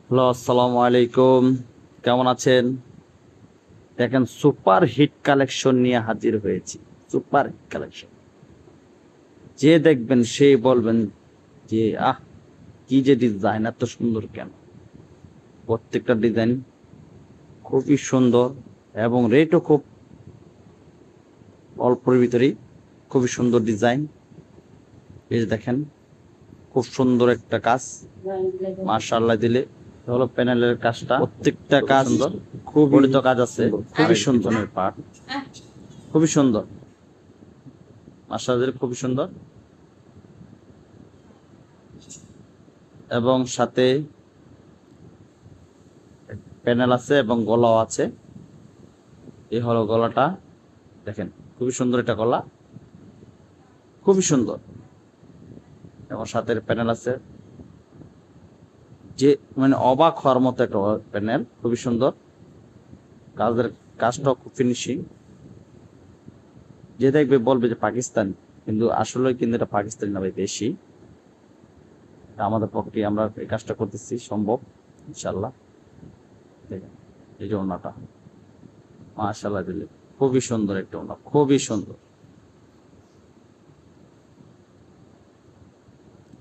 Hello, আসসালামু আলাইকুম। কেমন আছেন? দেখেন, সুপার হিট কালেকশন নিয়ে হাজির হয়েছি। সুপার হিট কালেকশন, যে দেখবেন সেই বলবেন যে আহ, কি যে ডিজাইন, এত সুন্দর কেন! প্রত্যেকটা ডিজাইন খুবই সুন্দর এবং রেটও খুব অল্পের ভিতরেই। খুবই সুন্দর ডিজাইন। এই যে দেখেন, খুব সুন্দর একটা কাজ, মাশাআল্লাহ দিলে। এটা হলো প্যানেলের কাজটা, প্রত্যেকটা কাজ সুন্দর, খুব গঠিত কাজ আছে, খুবই সুন্দর পার্ট, খুবই সুন্দর, মাশাআল্লাহ খুবই সুন্দর। এবং সাথে প্যানেল আছে এবং গলাও আছে। এই হলো গলাটা, দেখেন খুবই সুন্দর একটা গলা, খুবই সুন্দর। এবং সাথে প্যানেল আছে, যে মানে অবাক হওয়ার মতো একটা প্যানেল, খুবই সুন্দর। কাজের কাজটাও খুব ফিনিশিং। যে দেখবে বলবে যে পাকিস্তান, কিন্তু আসলে কিন্তু এটা পাকিস্তানি না ভাই, দেশি। আমাদের পক্ষে আমরা এই কাজটা করতেছি সম্ভব, ইনশাল্লাহ। দেখেন, এই যে ওড়নাটা, মাশাআল্লাহ দিলে খুবই সুন্দর একটা ওড়না, খুবই সুন্দর।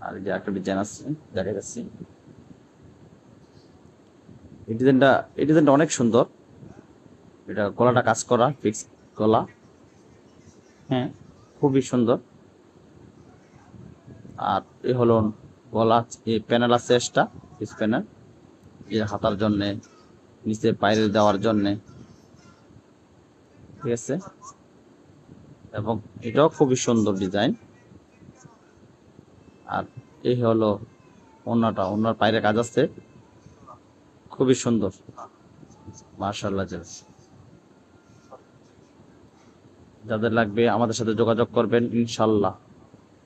আর যে একটা ডিজাইন আছে, দেখা যাচ্ছে, এই ডিজাইনটা অনেক সুন্দর। এটা গলাটা কাজ করা, ফিক্স গলা। হ্যাঁ, খুবই সুন্দর। আর এ হলো গলা, এই প্যানেল আছে এক্সট্রা, পিস প্যানেল, এই হাতার জন্য, নিচে পায়ের দেওয়ার জন্য, ঠিক আছে। এবং এটাও খুবই সুন্দর ডিজাইন। আর এই হলো ওড়নাটা, ওড়নার পায়ের কাজ আছে, খুবই সুন্দর, মাশাআল্লাহ। যাদের লাগবে আমাদের সাথে যোগাযোগ করবেন, ইনশাল্লাহ।